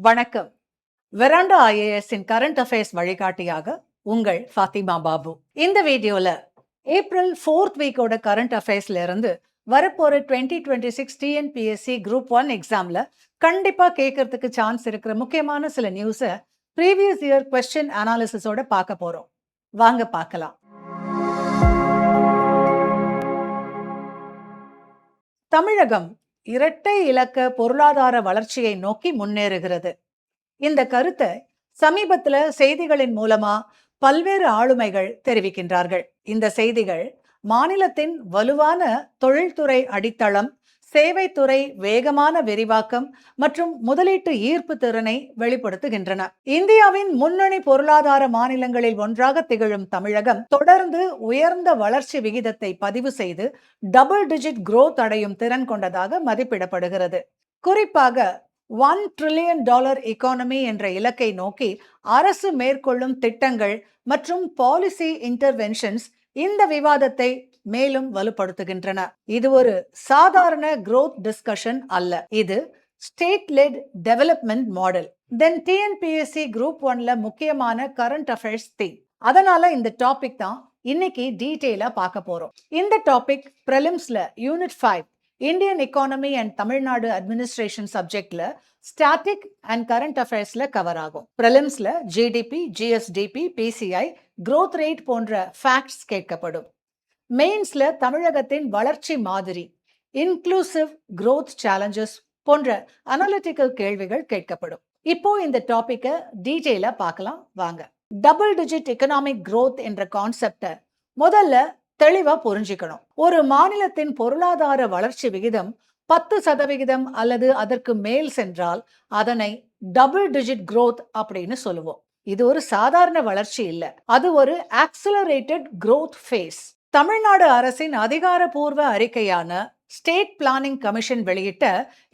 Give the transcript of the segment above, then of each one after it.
வணக்கம். Veranda ஐஏஎஸ்ஸின் current affairs வழிகாட்டியாக உங்கள் ஃபாத்திமா பாபு. இந்த வீடியோல ஏப்ரல் 4th வீக்கோட கரண்ட் அஃபேர்ஸ்ல இருந்து வரப்போற 2026 டிஎன்பிஎஸ்சி குரூப் 1 எக்ஸாம்ல கண்டிப்பா கேட்கறதுக்கு சான்ஸ் இருக்கிற முக்கியமான சில நியூஸை ப்ரீவியஸ் இயர் கொஸ்டின் அனாலிசிஸோட பார்க்க போறோம். வாங்க பார்க்கலாம். தமிழகம் இரட்டை இலக்க பொருளாதார வளர்ச்சியை நோக்கி முன்னேறுகிறது. இந்த கருத்தை சமீபத்துல செய்திகளின் மூலமா பல்வேறு ஆளுமைகள் தெரிவிக்கின்றார்கள். இந்த செய்திகள் மாநிலத்தின் வலுவான தொழில்துறை அடித்தளம், சேவைத்துறை வேகமான விரிவாக்கம் மற்றும் முதலீட்டு ஈர்ப்பு திறனை வெளிப்படுத்துகின்றன. இந்தியாவின் முன்னணி பொருளாதார மாநிலங்களில் ஒன்றாக திகழும் தமிழகம் தொடர்ந்து உயர்ந்த வளர்ச்சி விகிதத்தை பதிவு செய்து டபுள் டிஜிட் growth அடையும் திறன் கொண்டதாக மதிப்பிடப்படுகிறது. குறிப்பாக $1 trillion எக்கானமி என்ற இலக்கை நோக்கி அரசு மேற்கொள்ளும் திட்டங்கள் மற்றும் பாலிசி இன்டர்வென்ஷன்ஸ் இந்த விவாதத்தை மேலும் வலுப்படுத்துகின்றன. இது ஒரு சாதாரண growth டிஸ்கஷன் அல்ல, இது ஸ்டேட் லெட் டெவலப்மெண்ட் மாடல். தென் டிஎன்பிஎஸ்சி குரூப் 1ல முக்கியமான கரண்ட் அஃபேர்ஸ் தீம். அதனால இந்த டாபிக் தான் இன்னைக்கு டீட்டெயிலா பார்க்க போறோம். இந்த டாபிக் பிரிலிம்ஸ்ல unit 5 Indian economy and Tamil Nadu administration சப்ஜெக்ட்ல ஸ்டாட்டிக் அண்ட் கரண்ட் அஃபேர்ஸ்ல கவர் ஆகும். பிரிலிம்ஸ்ல GDP, GSDP, PCI, growth rate போன்ற ஃபேக்ட்ஸ் கேட்கப்படும். மெயின்ஸ்ல தமிழகத்தின் வளர்ச்சி மாதிரி, இன்க்ளூசிவ் growth சேலஞ்சஸ் போன்ற அனலிட்டிக்கல் கேள்விகள் கேட்கப்படும். இப்போ இந்த டாபிக்கை டீட்டெயிலா பார்க்கலாம் வாங்க. டபுள் டிஜிட் எக்கனாமிக் growth என்ற கான்செப்டை முதல்ல தெளிவா புரிஞ்சுக்கணும். ஒரு மாநிலத்தின் பொருளாதார வளர்ச்சி விகிதம் 10% அல்லது அதற்கு மேல் சென்றால் அதனை டபுள் டிஜிட் growth அப்படின்னு சொல்லுவோம். இது ஒரு சாதாரண வளர்ச்சி இல்ல, அது ஒரு ஆக்சிலரேட்டட் growth ஃபேஸ். தமிழ்நாடு அரசின் அதிகாரப்பூர்வ அறிக்கையான ஸ்டேட் பிளானிங் கமிஷன் வெளியிட்ட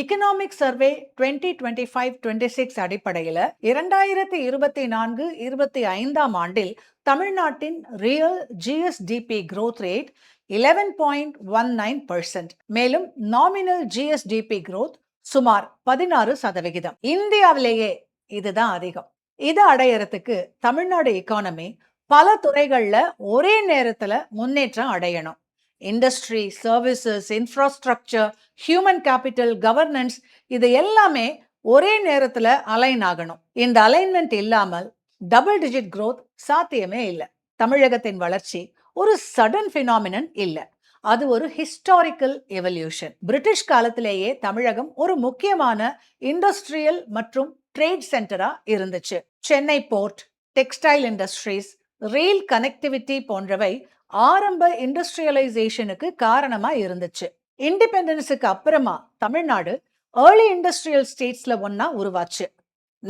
எக்கனாமிக் சர்வே 2025-26 அடிப்படையில் 2024-25 ஆண்டில் தமிழ்நாட்டின் ரியல் ஜிஎஸ்டிபி growth ரேட் 11.19%. மேலும் நாமினல் ஜிஎஸ்டிபி growth சுமார் 16%. இந்தியாவிலேயே இதுதான் அதிகம். இது அடையறதுக்கு தமிழ்நாடு எக்கானமி பல துறைகள்ல ஒரே நேரத்துல முன்னேற்றம் அடையணும். Industry, services, infrastructure, human capital, governance இது எல்லாமே ஒரே நேரத்துல அலைன் ஆகணும். இந்த அலைன்மெண்ட் இல்லாமல் டபுள் டிஜிட் growth சாத்தியமே இல்லை. தமிழகத்தின் வளர்ச்சி ஒரு சடன் பினாமினன் இல்ல, அது ஒரு ஹிஸ்டாரிக்கல் எவல்யூஷன். பிரிட்டிஷ் காலத்திலேயே தமிழகம் ஒரு முக்கியமான இண்டஸ்ட்ரியல் மற்றும் ட்ரேட் சென்டரா இருந்துச்சு. சென்னை போர்ட், டெக்ஸ்டைல் இண்டஸ்ட்ரீஸ், ரயில் கனெக்டிவிட்டி போன்றவை ஆரம்ப இண்டஸ்ட்ரியலைசேஷனுக்கு காரணமா இருந்துச்சு. இண்டிபெண்டன்ஸுக்கு அப்புறமா தமிழ்நாடு ஏர்லி இண்டஸ்ட்ரியல் ஸ்டேட்ஸ்ல ஒன்னா உருவாச்சு.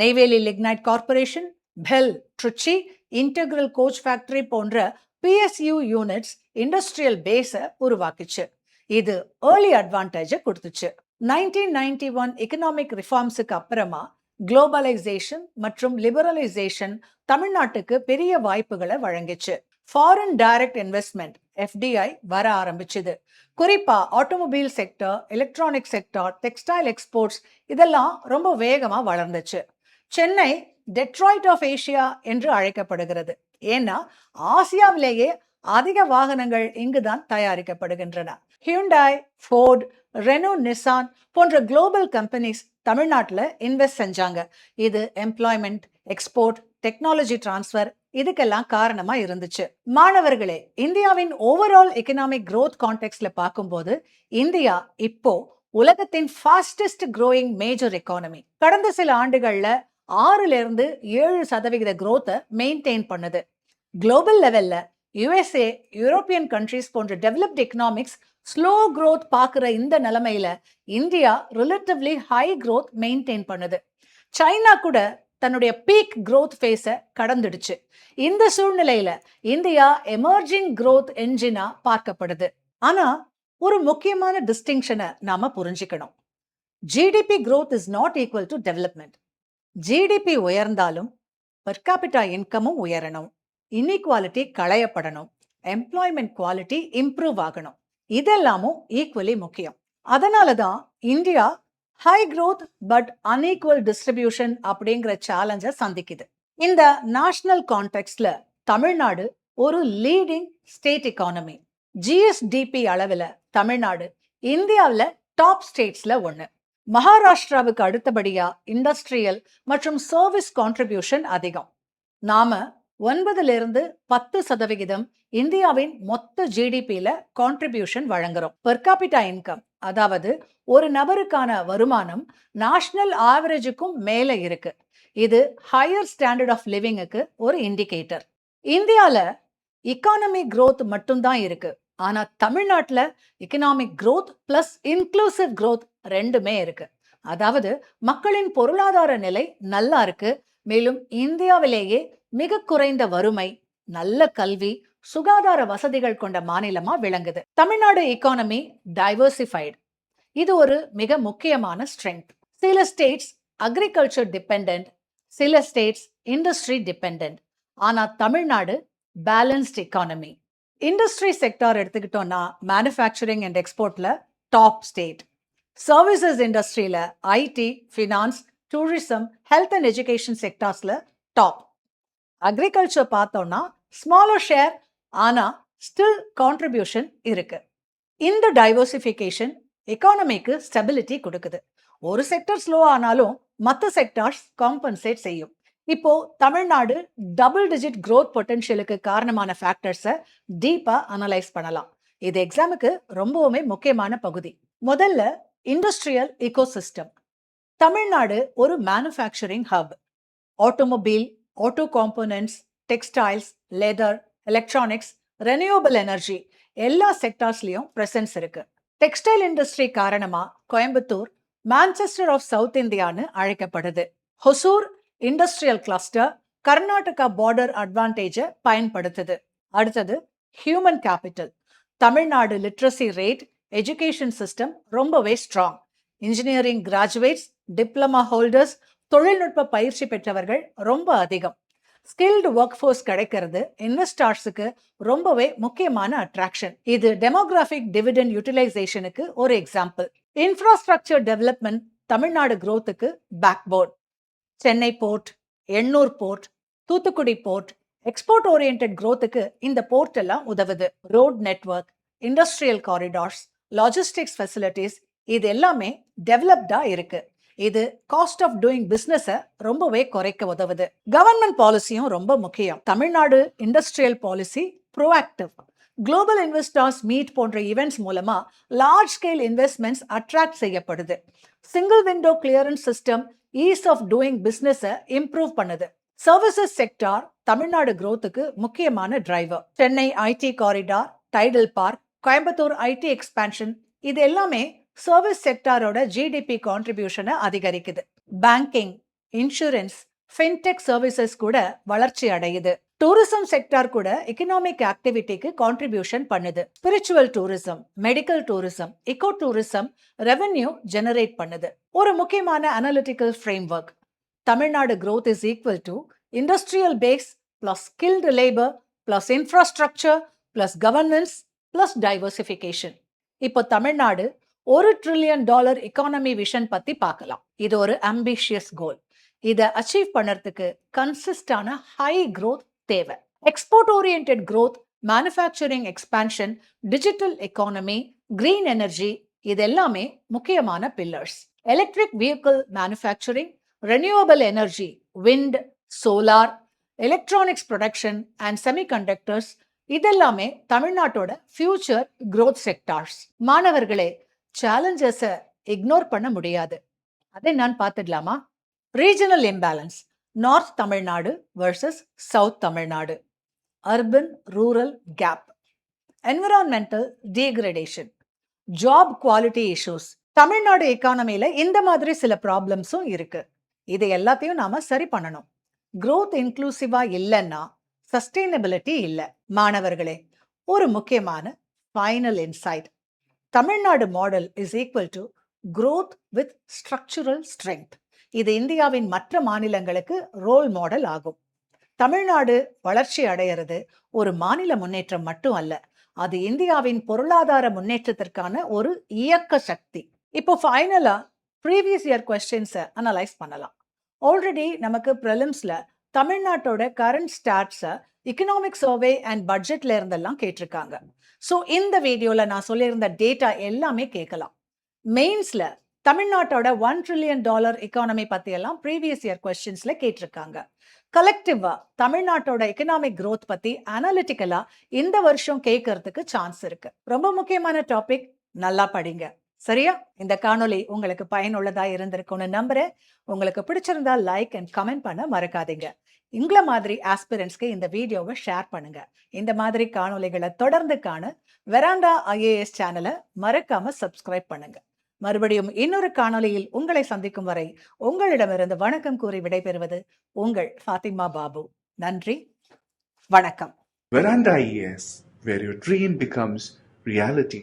Neyveli lignite corporation, bell, Trichy, integral coach factory போன்ற பிஎஸ்யூ யூனிட்ஸ் இண்டஸ்ட்ரியல் பேஸை உருவாக்குச்சு. இது ஏர்லி அட்வான்டேஜை கொடுத்துச்சு. 1991 எக்கனாமிக் ரிஃபார்ம்ஸுக்கு அப்புறமா குளோபலைசேஷன் மற்றும் லிபரலைசேஷன் தமிழ்நாட்டுக்கு பெரிய வாய்ப்புகளை வழங்கிச்சு. ஃபாரின் டைரக்ட் இன்வெஸ்ட்மெண்ட் எஃப்டிஐ வர ஆரம்பிச்சுது. குறிப்பா automobile sector, electronic sector, textile exports இதெல்லாம் ரொம்ப வேகமா வளர்ந்துச்சு. சென்னை டெட்ராய்ட் ஆஃப் ஏசியா என்று அழைக்கப்படுகிறது. ஏன்னா ஆசியாவிலேயே அதிக வாகனங்கள் இங்குதான் தயாரிக்கப்படுகின்றன. ஹியூண்டாய், ஃபோர்ட், ரெனோ, நிசான் போன்ற குளோபல் கம்பெனிஸ் தமிழ்நாட்டில் இன்வெஸ்ட் செஞ்சாங்க. இது எம்ப்ளாய்மெண்ட், எக்ஸ்போர்ட், டெக்னாலஜி டிரான்ஸ்ஃபர் இதுக்கெல்லாம் காரணமா இருந்துச்சு. மாணவர்களே, இந்தியாவின் ஓவரால் எக்கனாமிக் growth கான்டெக்ட்ல பார்க்கும்போது இந்தியா இப்போ உலகத்தின் ஃபாஸ்டஸ்ட் growing மேஜர் எக்கானமி. கடந்த சில ஆண்டுகள்ல 6-7% growth மெயின்டைன் பண்ணுது. குளோபல் லெவல்ல யுஎஸ்ஏ, யூரோப்பியன் கண்ட்ரிஸ் போன்ற டெவலப்ட் எக்கனாமிக்ஸ் ஸ்லோ growth பார்க்குற இந்த நிலைமையில India relatively high growth maintain பண்ணுது. சைனா கூட தன்னுடைய பீக் growth ஃபேஸை கடந்துடுச்சு. இந்த சூழ்நிலையில இந்தியா எமர்ஜிங் growth என்ஜினா பார்க்கப்படுது. ஆனா ஒரு முக்கியமான டிஸ்டிங்ஷனை நாம புரிஞ்சுக்கணும். GDP growth is not equal to development. GDP உயர்ந்தாலும் பெர் கேபிட்டா இன்கமும் உயரணும், இன்இக்வாலிட்டி களையப்படணும், எம்ப்ளாய்மெண்ட் குவாலிட்டி இம்ப்ரூவ் ஆகணும். இதெல்லாமும் ஈக்குவலி முக்கியம். அதனால தான் India high growth but unequal distribution அப்படிங்கிற சேலஞ்சை சந்திக்குது. இந்த நேஷனல் கான்டெக்ட்ல தமிழ்நாடு ஒரு லீடிங் ஸ்டேட் எக்கானமி. ஜிஎஸ்டிபி அளவில் தமிழ்நாடு இந்தியாவில் டாப் ஸ்டேட்ஸ்ல ஒன்று. மகாராஷ்டிராவுக்கு அடுத்தபடியா இண்டஸ்ட்ரியல் மற்றும் சர்வீஸ் கான்ட்ரிபியூஷன் அதிகம். நாம 9-10% இந்தியாவின் மொத்த ஜிடிபியில கான்ட்ரிபியூஷன் வழங்குறோம். பெர் கேபிட்டா இன்கம், அதாவது ஒரு நபருக்கான வருமானம் நேஷனல் ஆவரேஜுக்கும் மேல இருக்கு. இது ஹையர் ஸ்டாண்டர்ட் ஆஃப் லிவிங்குக்கு ஒரு இண்டிகேட்டர். இந்தியால எக்கானமி growth மட்டும்தான் இருக்கு. ஆனா தமிழ்நாட்டில் economic growth plus inclusive growth ரெண்டுமே இருக்கு. அதாவது மக்களின் பொருளாதார நிலை நல்லா இருக்கு. மேலும் இந்தியாவிலேயே மிக குறைந்த வறுமை, நல்ல கல்வி, சுகாதார வசதிகள் கொண்ட மாநிலமா விளங்குது. Tamil Nadu economy diversified. இது ஒரு மிக முக்கியமான ஸ்ட்ரென்த். சில ஸ்டேட்ஸ் அக்ரிகல்ச்சர் டிபெண்டன்ட், சில ஸ்டேட்ஸ் இண்டஸ்ட்ரி டிபெண்டன்ட். ஆனா Tamil Nadu balanced economy. Industry sector எடுத்துக்கிட்டோம்னா மேனுஃபேக்சரிங் அண்ட் எக்ஸ்போர்ட்ல டாப் ஸ்டேட். சர்வீசஸ் இண்டஸ்ட்ரியில IT, finance, tourism, health and education செக்டார்ஸ்ல டாப். அக்ரிகல்ச்சர் பார்த்தோம்னா ஸ்மாலர் ஷேர், ஆனா ஸ்டில் கான்ட்ரிபியூஷன் இருக்கு. இந்த டைவர்சிஃபிகேஷன் எக்கானமிக்கு ஸ்டெபிலிட்டி கொடுக்குது. ஒரு செக்டர் ஸ்லோ ஆனாலும் மற்ற செக்டார்ஸ் காம்பன்சேட் செய்யும். இப்போ தமிழ்நாடு டபுள் டிஜிட் growth பொட்டன்ஷியலுக்கு காரணமான ஃபேக்டர்ஸை டீப்பா அனலைஸ் பண்ணலாம். இது எக்ஸாமுக்கு ரொம்பவுமே முக்கியமான பகுதி. முதல்ல இண்டஸ்ட்ரியல் ecosystem. தமிழ்நாடு ஒரு manufacturing hub. Automobile, auto components, textiles, leather, electronics, renewable energy எல்லா செக்டார்ஸ்லயும் பிரசன்ஸ் இருக்கு. டெக்ஸ்டைல் இண்டஸ்ட்ரி காரணமா கோயம்புத்தூர் மான்செஸ்டர் ஆஃப் சவுத் இந்தியான்னு அழைக்கப்படுது. Hosur industrial cluster Karnataka border அட்வான்டேஜை பயன்படுத்துது. அடுத்தது human capital. Tamil Nadu literacy rate, education system ரொம்பவே strong. Engineering graduates, diploma holders, தொழில்நுட்ப பயிற்சி பெற்றவர்கள் ரொம்ப அதிகம். ஸ்கில்டு ஒர்க் ஃபோர்ஸ் கிடைக்கிறது இன்வெஸ்டார்ஸுக்கு ரொம்பவே முக்கியமான அட்ராக்ஷன். இது டெமோகிராஃபிக் டிவிடெண்ட் யூட்டிலைசேஷனுக்கு ஒரு எக்ஸாம்பிள். இன்ஃப்ராஸ்ட்ரக்சர் டெவலப்மெண்ட் தமிழ்நாடு growthக்கு backbone. Chennai port, Ennore port, Thoothukudi port, export orient growthக்கு இந்த போர்ட் எல்லாம் உதவுது. Road network, industrial corridors, logistics facilities இது எல்லாமே டெவலப்டா இருக்கு. இது காஸ்ட் ஆஃப் டூயிங் பிசினஸை ரொம்பவே குறைக்க உதவுது. கவர்மெண்ட் பாலிசியும் ரொம்ப முக்கியம். Tamil Nadu industrial policy proactive. Global investors meet போன்ற ஈவெண்ட்ஸ் மூலமா லார்ஜ் ஸ்கேல் இன்வெஸ்ட்மெண்ட்ஸ் அட்ராக்ட் செய்யப்படுது. Single window clearance system ease of doing பிசினஸை இம்ப்ரூவ் பண்ணுது. சர்வீசஸ் செக்டார் தமிழ்நாடு growthக்கு முக்கியமான driver. Chennai IT corridor, Tidel park, Coimbatore IT expansion இது எல்லாமே சர்வீஸ் செக்டாரோட ஜிடிபி கான்ட்ரிபியூஷனை அதிகரிக்குது. பேங்கிங், இன்சூரன்ஸ், ஃபின்டெக் சர்வீசஸ் கூட வளர்ச்சி அடையுது. டூரிசம் செக்டார் கூட எக்கனாமிக் ஆக்டிவிட்டிக்கு கான்ட்ரிபியூஷன் பண்ணுது. Spiritual tourism, medical tourism, eco tourism revenue generate பண்ணுது. ஒரு முக்கியமான analytical framework. Tamil Nadu growth is equal to industrial base plus skilled labor plus infrastructure plus governance plus diversification. இப்போ Tamil Nadu $1 trillion economy vision பத்தி பார்க்கலாம். இது ஒரு அம்பிஷியஸ் கோல். இதை அச்சீவ் பண்ணுறதுக்கு கன்சிஸ்டான ஹை growth தேவை. Export orient growth, manufacturing expansion, digital economy, green energy இது எல்லாமே முக்கியமான pillars. Electric vehicle manufacturing, renewable energy, wind, solar, electronics production and semiconductors இதெல்லாமே தமிழ்நாட்டோட ஃபியூச்சர் growth செக்டார்ஸ். மாணவர்களே, சேலஞ்சஸை இக்னோர் பண்ண முடியாது. அதை நான் பார்த்துடலாமா? Regional imbalance. North Tamil Nadu versus south Tamil Nadu. Urban rural gap. Environmental degradation. Job quality issues. Tamil Nadu எக்கானமியில இந்த மாதிரி சில ப்ராப்ளம்ஸும் இருக்கு. இது எல்லாத்தையும் நாம சரி பண்ணணும். growth இன்க்ளூசிவா இல்லைன்னா சஸ்டைனபிலிட்டி இல்லை. மாணவர்களே, ஒரு முக்கியமான final inside. Tamil Nadu model is equal to growth with structural strength. இது இந்தியாவின் மற்ற மாநிலங்களுக்கு ரோல் மாடல் ஆகும். தமிழ்நாடு வளர்ச்சி அடையிறது ஒரு மாநில முன்னேற்றம் மட்டும் அல்ல, அது இந்தியாவின் பொருளாதார முன்னேற்றத்திற்கான ஒரு இயக்க சக்தி. இப்போ ஃபைனலா ப்ரீவியஸ் இயர் கொஸ்டின்ஸை அனலைஸ் பண்ணலாம். ஆல்ரெடி நமக்கு ப்ரிலிம்ஸில் தமிழ்நாட்டோட கரண்ட் ஸ்டாட்ஸை எக்கனாமிக் சர்வே அண்ட் பட்ஜெட்ல இருந்தெல்லாம் கேட்டிருக்காங்க. ஸோ இந்த வீடியோவில் நான் சொல்லியிருந்த டேட்டா எல்லாமே கேட்கலாம். மெயின்ஸில் தமிழ்நாட்டோட $1 trillion எக்கானமி பற்றியெல்லாம் ப்ரீவியஸ் இயர் கொஸ்டின்ஸில் கேட்டிருக்காங்க. கலெக்டிவா தமிழ்நாட்டோட எக்கனாமிக் growth பற்றி அனாலிட்டிக்கலாக இந்த வருஷம் கேட்கறதுக்கு சான்ஸ் இருக்கு. ரொம்ப முக்கியமான டாபிக், நல்லா படிங்க. சரியா? இந்த காணொளி உங்களுக்கு பயனுள்ளதா இருந்திருக்கும்னு நம்புறேன். உங்களுக்கு பிடிச்சிருந்தா லைக் அண்ட் கமெண்ட் பண்ண மறக்காதீங்க. உங்களை மாதிரி ஆஸ்பிரண்ட்ஸ்க்கு இந்த வீடியோவை ஷேர் பண்ணுங்க. இந்த மாதிரி காணொளிகளை தொடர்ந்து காண வெராண்டா IAS சேனலை மறக்காம சப்ஸ்கிரைப் பண்ணுங்க. மறுபடியும் இன்னொரு காணொளியில் உங்களை சந்திக்கும் வரை உங்களிடமிருந்து வணக்கம் கூறி விடைபெறுவது உங்கள் ஃபாத்திமா பாபு. நன்றி, வணக்கம். Veranda IAS, where your dream becomes reality.